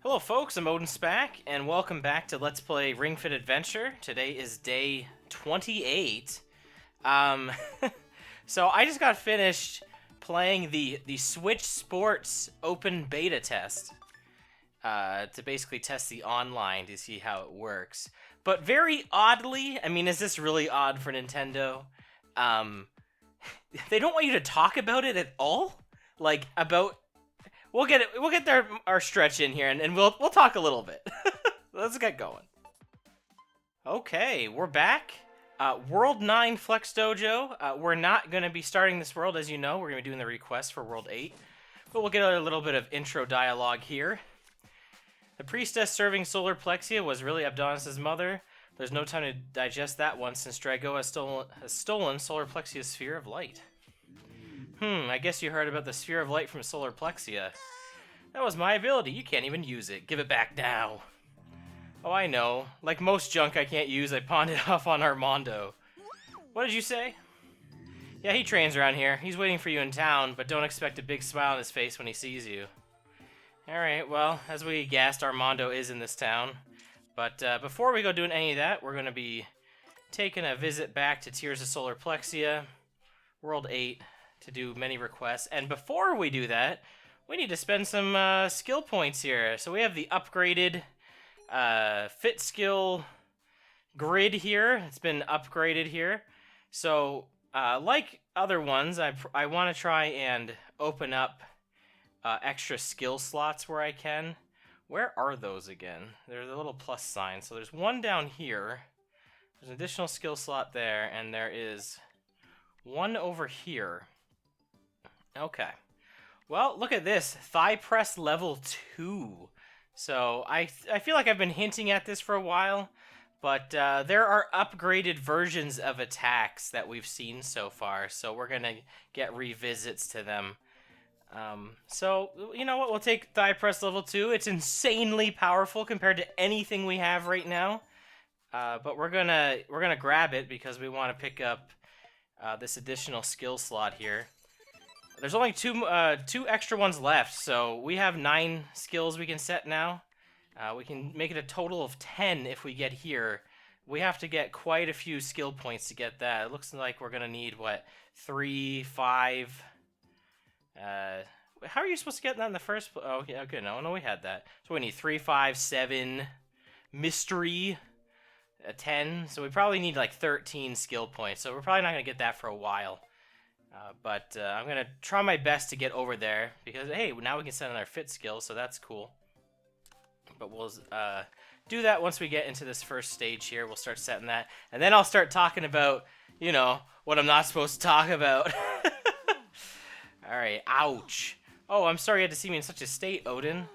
Hello folks, I'm OdinSpack, and welcome back to Let's Play Ring Fit Adventure. Today is day 28. So I just got finished playing the Switch Sports open beta test. To basically test the online to see how it works. But very oddly, I mean, is this really odd for Nintendo? They don't want you to talk about it at all? Like, about... We'll get our stretch in here, and we'll talk a little bit. Let's get going. Okay, we're back. World 9 Flex Dojo. We're not going to be starting this world, as you know. We're going to be doing the request for World 8. But we'll get a little bit of intro dialogue here. The priestess serving Solar Plexia was really Abdonis' mother. There's no time to digest that one, since Drago has stolen Solar Plexia's Sphere of Light. I guess you heard about the Sphere of Light from Solar Plexia. That was my ability. You can't even use it. Give it back now. Oh, I know. Like most junk I can't use, I pawned it off on Armando. What did you say? Yeah, he trains around here. He's waiting for you in town, but don't expect a big smile on his face when he sees you. Alright, well, as we guessed, Armando is in this town. But before we go doing any of that, we're going to be taking a visit back to Tears of Solar Plexia, World 8, to do many requests. And before we do that, we need to spend some skill points here. So we have the upgraded fit skill grid here. It's been upgraded here. So like other ones, I want to try and open up extra skill slots where I can. Where are those again? There's a little plus sign. So there's one down here. There's an additional skill slot there, and there is one over here. Okay. Well, look at this. Thigh press level 2. So I feel like I've been hinting at this for a while, but there are upgraded versions of attacks that we've seen so far, so we're going to get revisits to them. So, you know what? We'll take thigh press level 2. It's insanely powerful compared to anything we have right now. But we're gonna grab it because we want to pick up this additional skill slot here. There's only two extra ones left, so we have 9 skills we can set now. We can make it a total of 10 if we get here. We have to get quite a few skill points to get that. It looks like we're gonna need, what, 3, 5... how are you supposed to get that in the first place? Oh, yeah, okay, no, we had that. So we need 3, 5, 7, mystery, 10. So we probably need like 13 skill points. So we're probably not going to get that for a while. But I'm going to try my best to get over there because, hey, now we can send in our fit skill, so that's cool. But we'll do that once we get into this first stage here. We'll start setting that. And then I'll start talking about, you know, what I'm not supposed to talk about. Alright, ouch. Oh, I'm sorry you had to see me in such a state, Odin.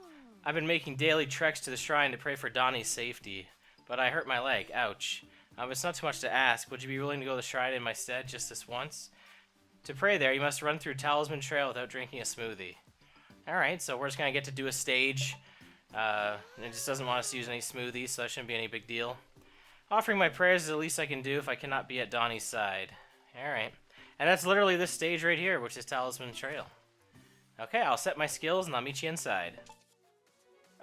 I've been making daily treks to the shrine to pray for Donnie's safety, but I hurt my leg, ouch. It's not too much to ask. Would you be willing to go to the shrine in my stead just this once? To pray there, you must run through Talisman Trail without drinking a smoothie. Alright, so we're just going to get to do a stage. And it just doesn't want us to use any smoothies, so that shouldn't be any big deal. Offering my prayers is the least I can do if I cannot be at Donnie's side. Alright. And that's literally this stage right here, which is Talisman Trail. Okay, I'll set my skills and I'll meet you inside.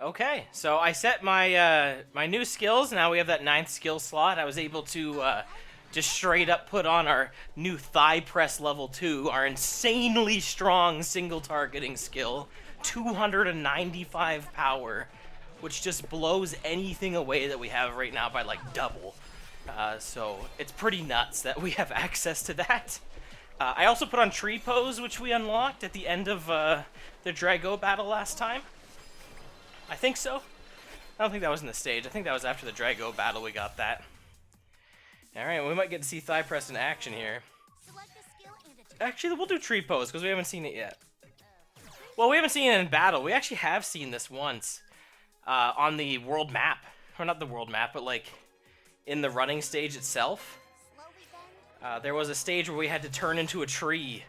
Okay, so I set my my new skills. Now we have that 9th skill slot. I was able to just straight up put on our new thigh press level 2, our insanely strong single targeting skill, 295 power, which just blows anything away that we have right now by like double. So it's pretty nuts that we have access to that. I also put on Tree Pose, which we unlocked at the end of the Drago battle last time. I think so. I don't think that was in the stage. I think that was after the Drago battle we got that. Alright, we might get to see thigh press in action here. Actually, we'll do Tree Pose, because we haven't seen it yet. Well, we haven't seen it in battle. We actually have seen this once on the world map. Or not the world map, but like in the running stage itself. There was a stage where we had to turn into a tree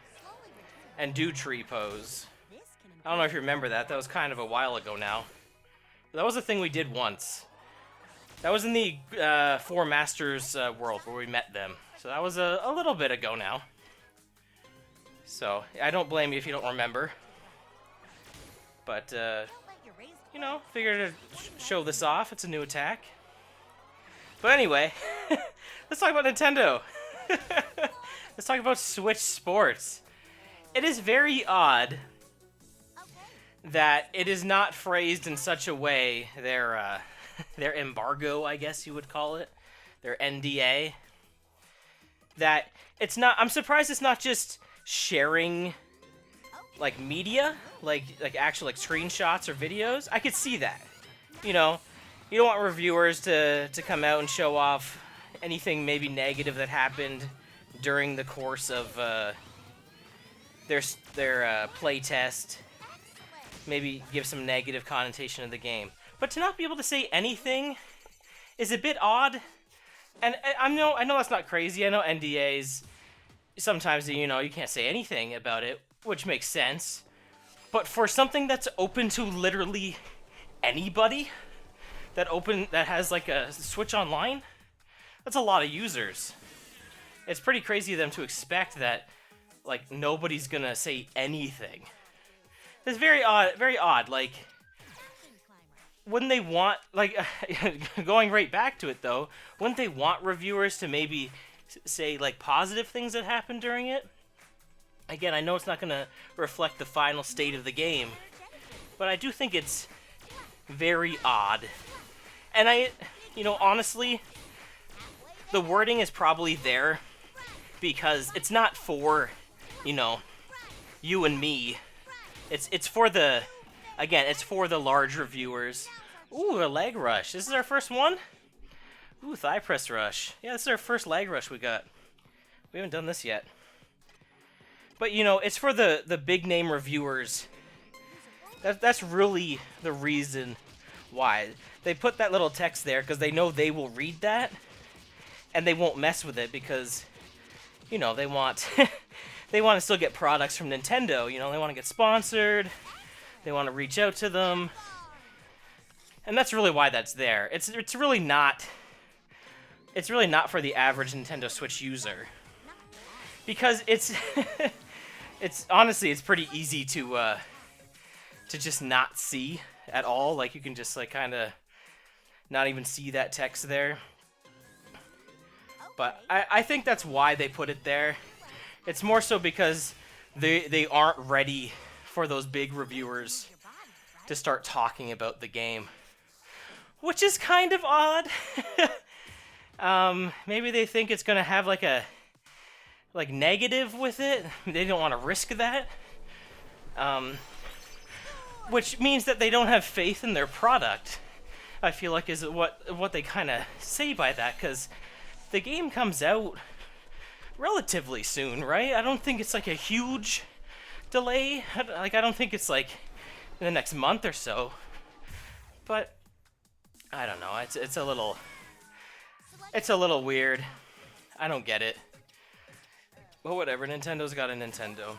and do Tree Pose. I don't know if you remember that. That was kind of a while ago now. But that was a thing we did once. That was in the Four Masters world where we met them. So that was a little bit ago now. So I don't blame you if you don't remember. But you know, figured to show this off. It's a new attack. But anyway, let's talk about Nintendo. Let's talk about Switch Sports. It is very odd that it is not phrased in such a way, their embargo, I guess you would call it, their NDA, that it's not, I'm surprised it's not just sharing, like, media, like actual, like, screenshots or videos. I could see that, you know, you don't want reviewers to come out and show off anything maybe negative that happened during the course of their play test, maybe give some negative connotation of the game. But to not be able to say anything is a bit odd. And I know that's not crazy. I know NDAs, sometimes, you know, you can't say anything about it, which makes sense. But for something that's open to literally anybody, that has like a Switch Online, that's a lot of users. It's pretty crazy of them to expect that, like, nobody's gonna say anything. It's very odd, like, wouldn't they want, like, going right back to it, though, wouldn't they want reviewers to maybe say, like, positive things that happened during it? Again, I know it's not gonna reflect the final state of the game, but I do think it's very odd. And you know, honestly, the wording is probably there because it's not for, you know, you and me. It's for the, again, it's for the large reviewers. Ooh, a leg rush. This is our first one? Ooh, thigh press rush. Yeah, this is our first leg rush we got. We haven't done this yet. But, you know, it's for the big name reviewers. That's really the reason why. They put that little text there because they know they will read that. And they won't mess with it because, you know, they want... they want to still get products from Nintendo, you know, they want to get sponsored, they want to reach out to them, and that's really why that's there. It's really not for the average Nintendo Switch user, because it's honestly, it's pretty easy to just not see at all. Like, you can just, like, kind of not even see that text there. But I think that's why they put it there. It's more so because they aren't ready for those big reviewers to start talking about the game. Which is kind of odd. Maybe they think it's going to have like a negative with it. They don't want to risk that. Which means that they don't have faith in their product. I feel like is what they kind of say by that, because the game comes out relatively soon, right? I don't think it's like a huge delay. Like, I don't think it's like in the next month or so. But I don't know. It's a little weird. I don't get it. Well, whatever. Nintendo's got a Nintendo.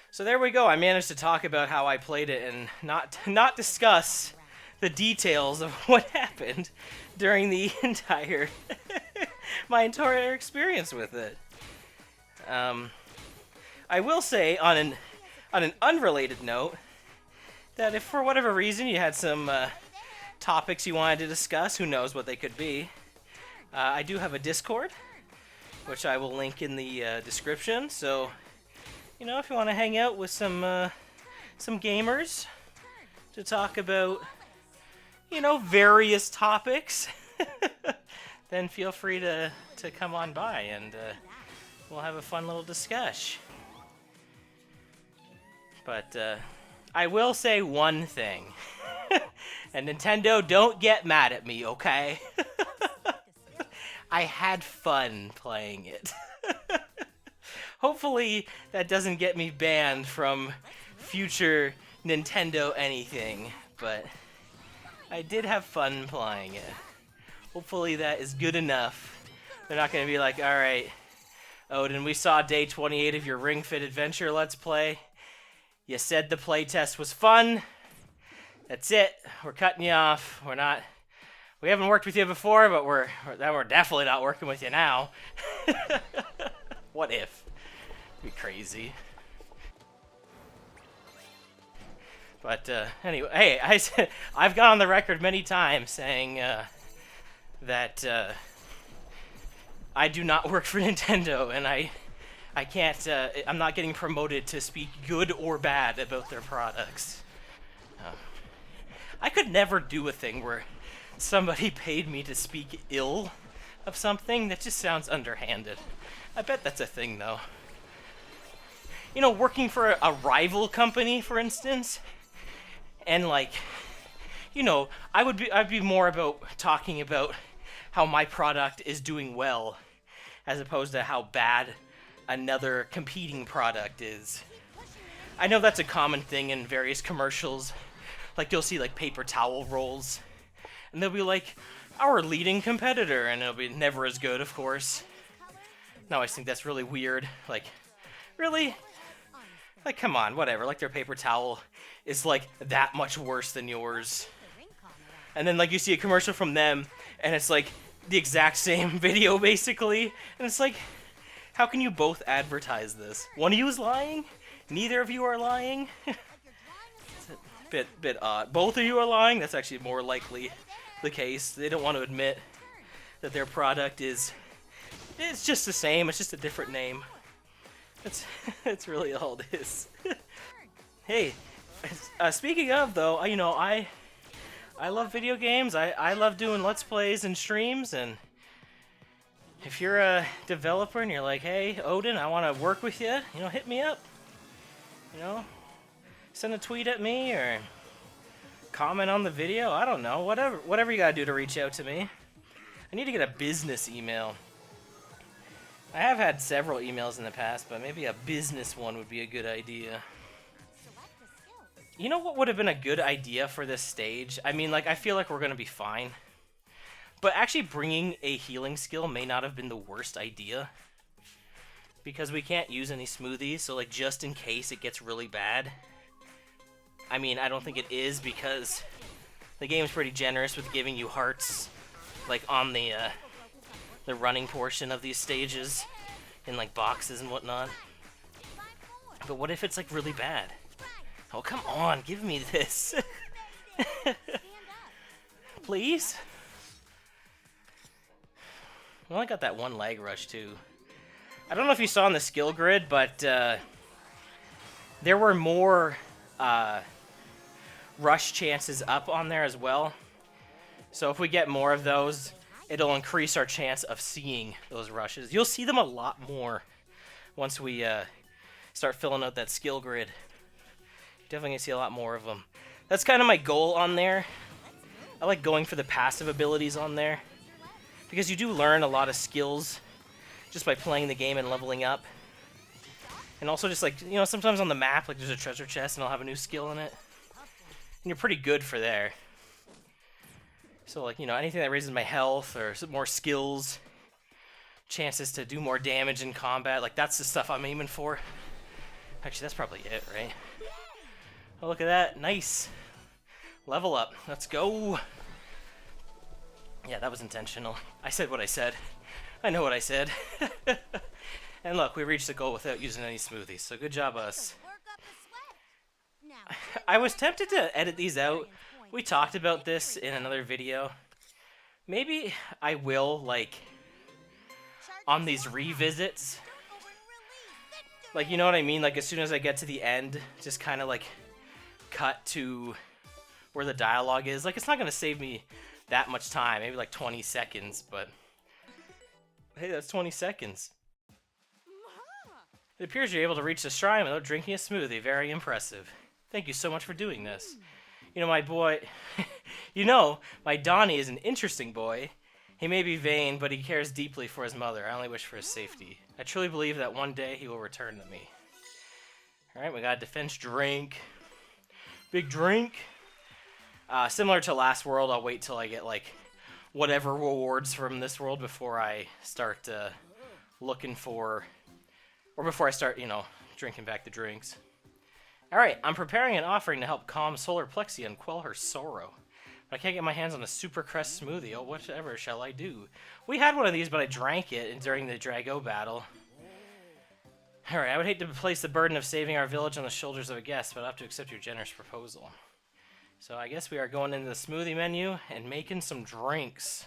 So there we go. I managed to talk about how I played it and not discuss the details of what happened during the entire my entire experience with it. I will say on an unrelated note that if for whatever reason you had some topics you wanted to discuss, who knows what they could be, I do have a Discord, which I will link in the description. So, you know, if you want to hang out with some gamers to talk about, you know, various topics, then feel free to come on by and we'll have a fun little discussion. But I will say one thing. And Nintendo, don't get mad at me, okay? I had fun playing it. Hopefully that doesn't get me banned from future Nintendo anything, but I did have fun playing it. Hopefully that is good enough. They're not going to be like, alright, Odin, we saw day 28 of your Ring Fit Adventure Let's Play. You said the playtest was fun. That's it. We're cutting you off. We haven't worked with you before, but we're definitely not working with you now. What if? It'd be crazy. But anyway, hey, I've gone on the record many times saying that I do not work for Nintendo, and I can't. I'm not getting promoted to speak good or bad about their products. I could never do a thing where somebody paid me to speak ill of something. That just sounds underhanded. I bet that's a thing, though. You know, working for a rival company, for instance, and like, you know, I'd be more about talking about how my product is doing well, as opposed to how bad another competing product is. I know that's a common thing in various commercials. Like, you'll see, like, paper towel rolls, and they'll be like, our leading competitor, and it'll be never as good, of course. No, I just think that's really weird. Like, really? Like, come on, whatever. Like, their paper towel is, like, that much worse than yours. And then, like, you see a commercial from them, and it's, like, the exact same video, basically. And it's like, how can you both advertise this? One of you is lying? Neither of you are lying? Bit odd. Both of you are lying? That's actually more likely the case. They don't want to admit that their product it's just the same, it's just a different name. That's really all it is. Hey, speaking of though, you know, I love video games. I love doing Let's Plays and streams, and if you're a developer and you're like, hey, Odin, I want to work with you, you know, hit me up. You know, send a tweet at me or comment on the video. I don't know, whatever you gotta do to reach out to me. I need to get a business email. I have had several emails in the past, but maybe a business one would be a good idea. You know what would have been a good idea for this stage? I mean, like, I feel like we're gonna be fine. But actually bringing a healing skill may not have been the worst idea. Because we can't use any smoothies, so, like, just in case it gets really bad. I mean, I don't think it is, because the game's pretty generous with giving you hearts, like, on the running portion of these stages, in, like, boxes and whatnot. But what if it's, like, really bad? Oh, come on, give me this. Please? I only got that one lag rush, too. I don't know if you saw on the skill grid, but there were more rush chances up on there as well. So if we get more of those, it'll increase our chance of seeing those rushes. You'll see them a lot more once we start filling out that skill grid. You're definitely going to see a lot more of them. That's kind of my goal on there. I like going for the passive abilities on there, because you do learn a lot of skills just by playing the game and leveling up. And also just, like, you know, sometimes on the map, like, there's a treasure chest and I'll have a new skill in it. And you're pretty good for there. So, like, you know, anything that raises my health or some more skills, chances to do more damage in combat, like, that's the stuff I'm aiming for. Actually, that's probably it, right? Oh, look at that. Nice. Level up. Let's go. Yeah, that was intentional. I said what I said. I know what I said. And look, we reached the goal without using any smoothies, so good job us. I was tempted to edit these out. We talked about this in another video. Maybe I will, like, on these revisits. Like, you know what I mean? Like, as soon as I get to the end, just kind of, like, cut to where the dialogue is. Like, it's not going to save me that much time. Maybe, like, 20 seconds, but... Hey, that's 20 seconds. It appears you're able to reach the shrine without drinking a smoothie. Very impressive. Thank you so much for doing this. You know, my boy... you know, my Donnie is an interesting boy. He may be vain, but he cares deeply for his mother. I only wish for his safety. I truly believe that one day he will return to me. Alright, we got a defense drink. Big drink. Similar to last world, I'll wait till I get, like, whatever rewards from this world before I start looking for... Or before I start, you know, drinking back the drinks. Alright, I'm preparing an offering to help calm Solar Plexia and quell her sorrow. But I can't get my hands on a Super Cress Smoothie. Oh, whatever shall I do? We had one of these, but I drank it during the Drago battle. Alright, I would hate to place the burden of saving our village on the shoulders of a guest, but I'll have to accept your generous proposal. So I guess we are going into the smoothie menu and making some drinks.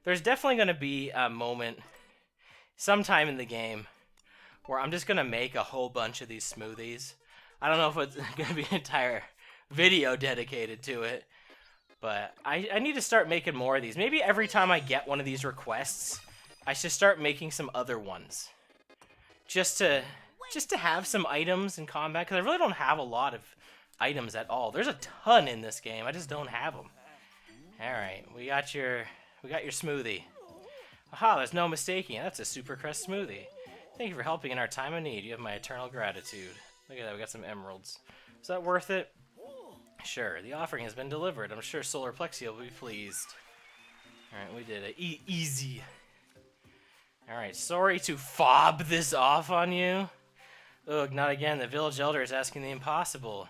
There's definitely going to be a moment sometime in the game where I'm just going to make a whole bunch of these smoothies. I don't know if it's going to be an entire video dedicated to it, but I need to start making more of these. Maybe every time I get one of these requests, I should start making some other ones. Just to have some items in combat, because I really don't have a lot of items at all. There's a ton in this game. I just don't have them. All right, we got your smoothie. Aha, there's no mistaking it. That's a super Cress smoothie. Thank you for helping in our time of need. You have my eternal gratitude. Look at that, we got some emeralds. Is that worth it? Sure, the offering has been delivered. I'm sure Solar Plexia will be pleased. All right, we did it. Easy. All right, sorry to fob this off on you. Ugh, not again. The village elder is asking the impossible.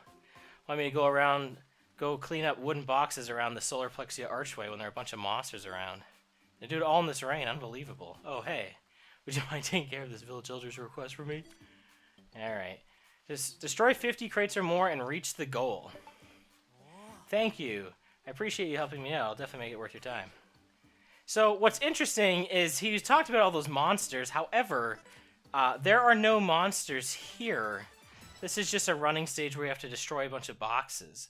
Want me to go clean up wooden boxes around the Solar Plexia Archway when there are a bunch of monsters around. They do it all in this rain. Unbelievable. Oh, hey. Would you mind taking care of this village elder's request for me? All right. Just destroy 50 crates or more and reach the goal. Thank you. I appreciate you helping me out. I'll definitely make it worth your time. So what's interesting is he talked about all those monsters. However, there are no monsters here. This is just a running stage where you have to destroy a bunch of boxes.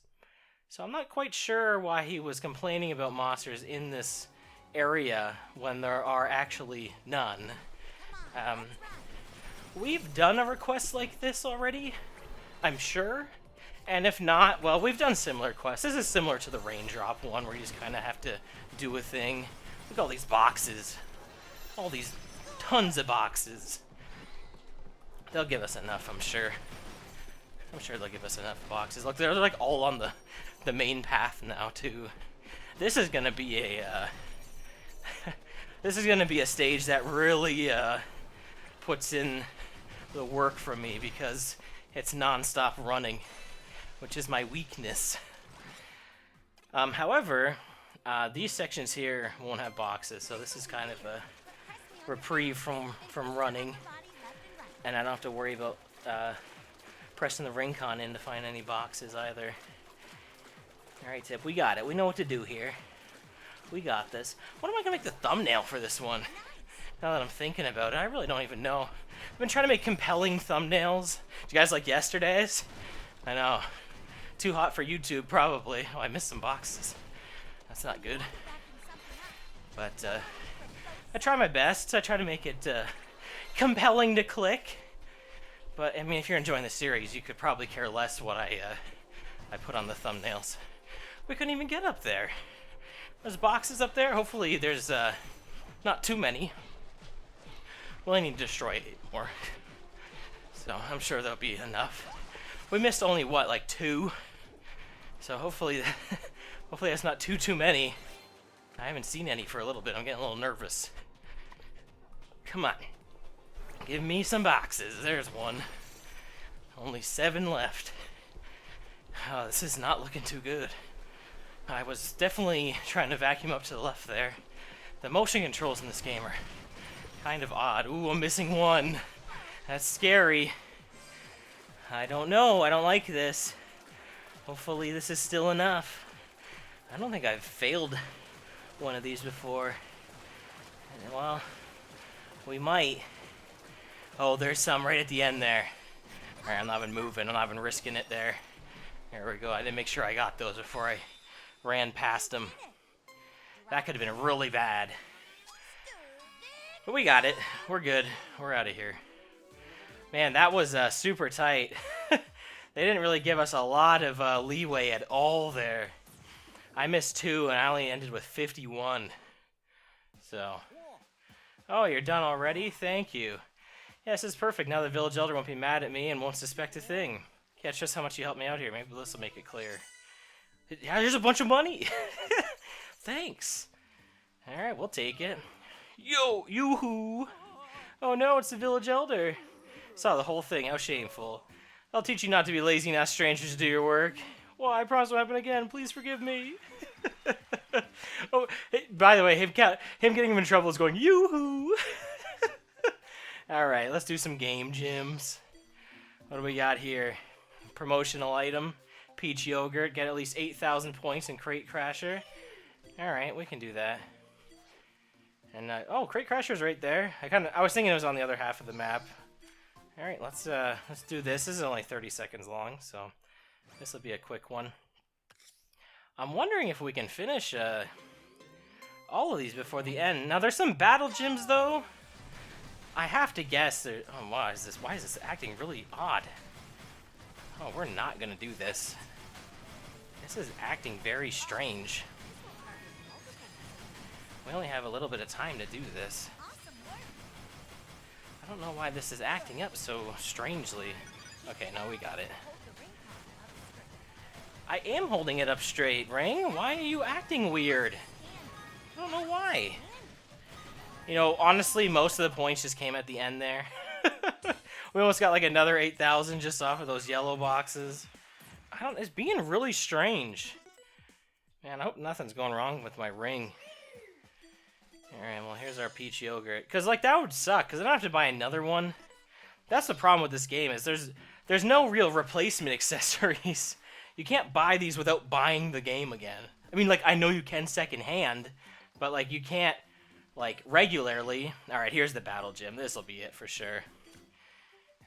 So I'm not quite sure why he was complaining about monsters in this area when there are actually none. We've done a request like this already, I'm sure. And if not, well, we've done similar quests. This is similar to the raindrop one where you just kind of have to do a thing. Look at all these boxes. All these tons of boxes. They'll give us enough, I'm sure. I'm sure they'll give us enough boxes. Look, they're like all on the main path now, too. This is gonna be a this is gonna be a stage that really puts in the work for me because it's non-stop running, which is my weakness. However, these sections here won't have boxes, so this is kind of a reprieve from running, and I don't have to worry about pressing the ring con in to find any boxes either. Alright, Tip, we got it. We know what to do here. We got this. What am I gonna make the thumbnail for this one? Now that I'm thinking about it, I really don't even know. I've been trying to make compelling thumbnails. Do you guys like yesterday's? I know. Too hot for YouTube, probably. Oh, I missed some boxes. That's not good. But I try my best. I try to make it compelling to click. But I mean, if you're enjoying the series, you could probably care less what I put on the thumbnails. We couldn't even get up there. There's boxes up there. Hopefully, there's not too many. We'll only need to destroy 8 more. So I'm sure that'll be enough. We missed only what, like 2? So hopefully, hopefully that's not too many. I haven't seen any for a little bit. I'm getting a little nervous. Come on. Give me some boxes. There's one. Only 7 left. Oh, this is not looking too good. I was definitely trying to vacuum up to the left there. The motion controls in this game are kind of odd. Ooh, I'm missing 1. That's scary. I don't know. I don't like this. Hopefully this is still enough. I don't think I've failed one of these before. Well, we might. Oh, there's some right at the end there. Alright, I'm not even moving. I'm not even risking it there. There we go. I didn't make sure I got those before I ran past them. That could have been really bad. But we got it. We're good. We're out of here. Man, that was super tight. They didn't really give us a lot of leeway at all there. I missed 2 and I only ended with 51. So. Oh, you're done already? Thank you. Yeah, this is perfect. Now the village elder won't be mad at me and won't suspect a thing. Yeah, it's just how much you helped me out here. Maybe this will make it clear. Yeah, there's a bunch of money. Thanks. Alright, we'll take it. Yo, yoo-hoo. Oh no, it's the village elder. Saw the whole thing. How shameful. I'll teach you not to be lazy and ask strangers to do your work. Well, I promise it won't happen again. Please forgive me. Oh, hey, by the way, him getting him in trouble is going, yoo-hoo. Alright, let's do some game gyms. What do we got here? Promotional item. Peach yogurt. Get at least 8,000 points in Crate Crasher. Alright, we can do that. And, oh, Crate Crasher's right there. I was thinking it was on the other half of the map. Alright, let's do this. This is only 30 seconds long, so this will be a quick one. I'm wondering if we can finish all of these before the end. Now, there's some battle gyms, though. I have to guess. Oh, why is this acting really odd? Oh, we're not gonna do this. This is acting very strange. We only have a little bit of time to do this. I don't know why this is acting up so strangely. Okay, no, we got it. I am holding it up straight, Ring. Why are you acting weird? I don't know why. You know, honestly, most of the points just came at the end there. We almost got like another 8,000 just off of those yellow boxes. It's being really strange. Man, I hope nothing's going wrong with my ring. Alright, well, here's our peach yogurt. Because, like, that would suck, because I don't have to buy another one. That's the problem with this game, is there's no real replacement accessories. You can't buy these without buying the game again. I mean, like, I know you can secondhand, but, like, you can't, like, regularly. Alright, here's the battle gym. This'll be it for sure.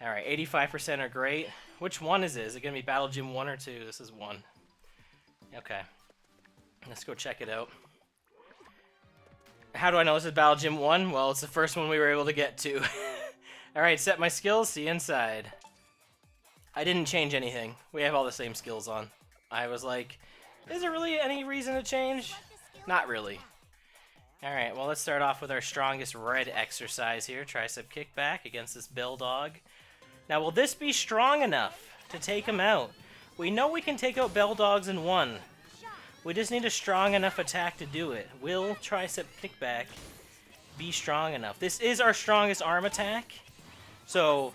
Alright, 85% are great. Which one is it? Is it going to be battle gym 1 or 2? This is 1. Okay. Let's go check it out. How do I know this is Battle Gym 1? Well, it's the first one we were able to get to. Alright, set my skills, see inside. I didn't change anything. We have all the same skills on. I was like, is there really any reason to change? Not really. Alright, well, let's start off with our strongest red exercise here. Tricep kickback against this Bill Dog. Now, will this be strong enough to take him out? We know we can take out Bell Dogs in one. We just need a strong enough attack to do it. Will tricep kickback be strong enough? This is our strongest arm attack. So,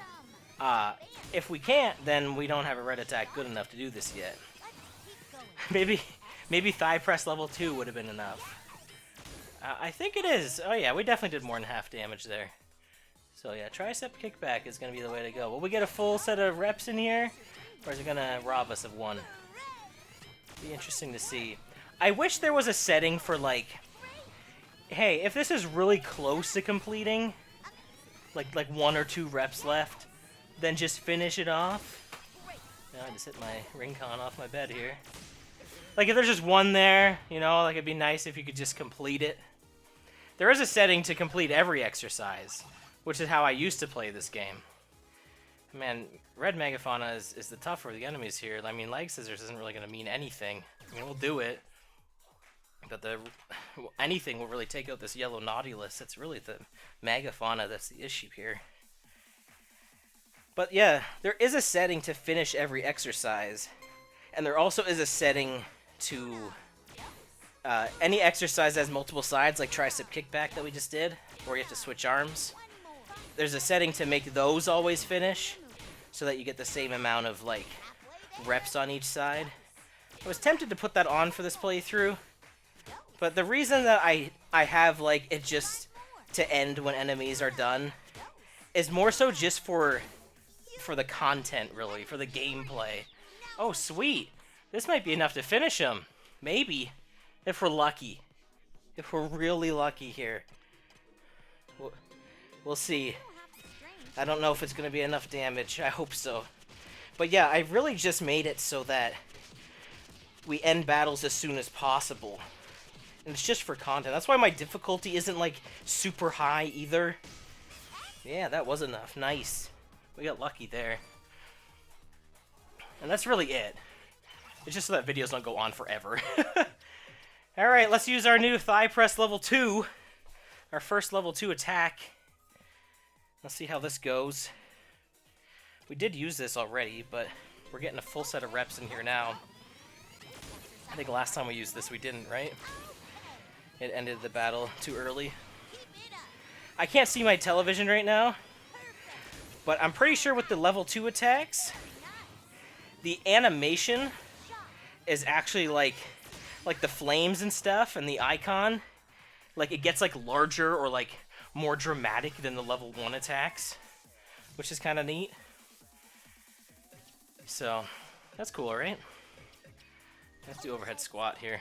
if we can't, then we don't have a red attack good enough to do this yet. Maybe thigh press level 2 would have been enough. I think it is. Oh yeah, we definitely did more than half damage there. So yeah, tricep kickback is going to be the way to go. Will we get a full set of reps in here? Or is it going to rob us of one? Be interesting to see. I wish there was a setting for, like, hey, if this is really close to completing, like 1 or 2 reps left, then just finish it off. No, I just hit my ring con off my bed here. Like, if there's just one there, you know, like, it'd be nice if you could just complete it. There is a setting to complete every exercise, which is how I used to play this game. Man, red Megafauna is the tougher of the enemies here. I mean, leg scissors isn't really going to mean anything. I mean, we'll do it. But anything will really take out this yellow Nautilus. It's really the Megafauna that's the issue here. But yeah, there is a setting to finish every exercise. And there also is a setting to any exercise that has multiple sides, like tricep kickback that we just did, where you have to switch arms. There's a setting to make those always finish, so that you get the same amount of, like, reps on each side. I was tempted to put that on for this playthrough, but the reason that I have, like, it just to end when enemies are done is more so just for the content, really, for the gameplay. Oh, sweet! This might be enough to finish him. Maybe. If we're lucky. If we're really lucky here. We'll see. I don't know if it's going to be enough damage. I hope so. But yeah, I really just made it so that we end battles as soon as possible. And it's just for content. That's why my difficulty isn't, like, super high either. Yeah, that was enough. Nice. We got lucky there. And that's really it. It's just so that videos don't go on forever. Alright, let's use our new thigh press level 2. Our first level 2 attack. Let's see how this goes. We did use this already, but we're getting a full set of reps in here now. I think last time we used this we didn't, right? It ended the battle too early. I can't see my television right now, but I'm pretty sure with the level 2 attacks, the animation is actually like the flames and stuff and the icon, like it gets like larger or like more dramatic than the level 1 attacks, which is kind of neat. So, that's cool, right? Let's do overhead squat here.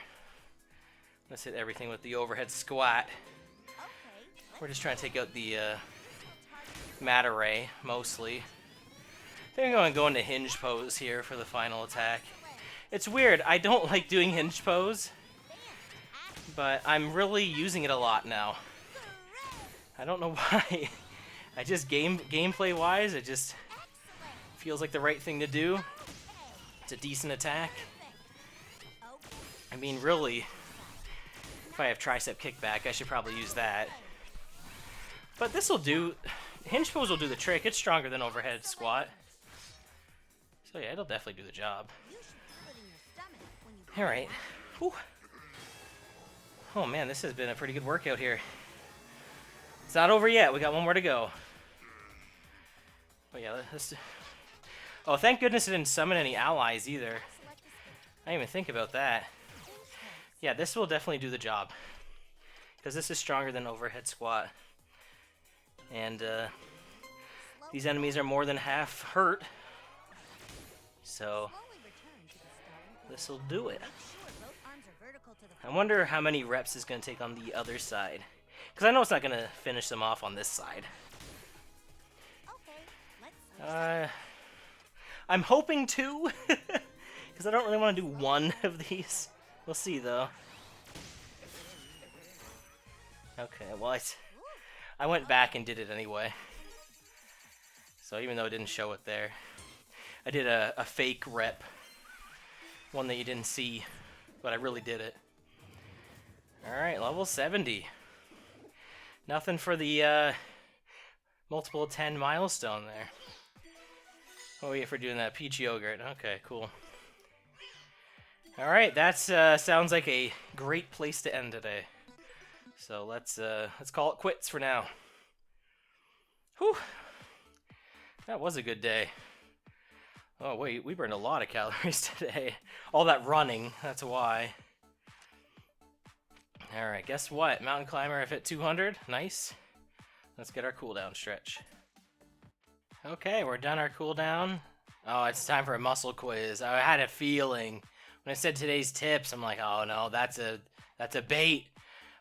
Let's hit everything with the overhead squat. We're just trying to take out the mat array, mostly. I think I'm going to go into hinge pose here for the final attack. It's weird, I don't like doing hinge pose, but I'm really using it a lot now. I don't know why. I just gameplay-wise, it just feels like the right thing to do. It's a decent attack. I mean, really, if I have tricep kickback, I should probably use that. But this will do. Hinge pose will do the trick. It's stronger than overhead squat. So yeah, it'll definitely do the job. Alright. Oh man, this has been a pretty good workout here. It's not over yet. We got one more to go. Oh yeah, let's... Oh, thank goodness it didn't summon any allies either. I didn't even think about that. Yeah, this will definitely do the job. Because this is stronger than overhead squat. And these enemies are more than half hurt. So this will do it. I wonder how many reps is going to take on the other side. Because I know it's not going to finish them off on this side. I'm hoping to. Because I don't really want to do one of these. We'll see, though. Okay, well, I went back and did it anyway. So even though it didn't show it there, I did a fake rep. One that you didn't see, but I really did it. Alright, level 70. Nothing for the multiple 10 milestone there. Oh yeah, for doing that peach yogurt. Okay, cool. Alright, that sounds like a great place to end today. So let's call it quits for now. Whew. That was a good day. Oh wait, we burned a lot of calories today. All that running, that's why. Alright, guess what? Mountain climber, I've hit 200. Nice. Let's get our cooldown stretch. Okay, we're done our cooldown. Oh, it's time for a muscle quiz. I had a feeling. When I said today's tips, I'm like, oh no, that's a bait.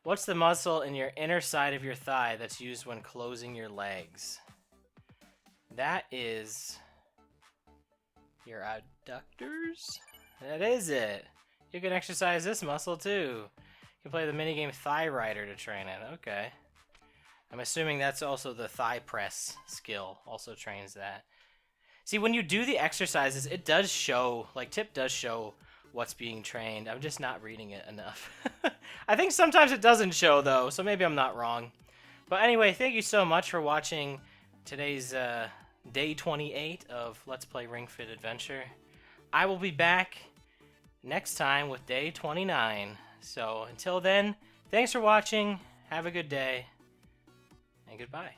What's the muscle in your inner side of your thigh that's used when closing your legs? That is your adductors? That is it. You can exercise this muscle too. You can play the minigame Thigh Rider to train it. Okay. I'm assuming that's also the thigh press skill also trains that. See, when you do the exercises, it does show, like Tip does show what's being trained. I'm just not reading it enough. I think sometimes it doesn't show though, so maybe I'm not wrong. But anyway, thank you so much for watching today's day 28 of Let's Play Ring Fit Adventure. I will be back next time with day 29. So until then, thanks for watching, have a good day, and goodbye.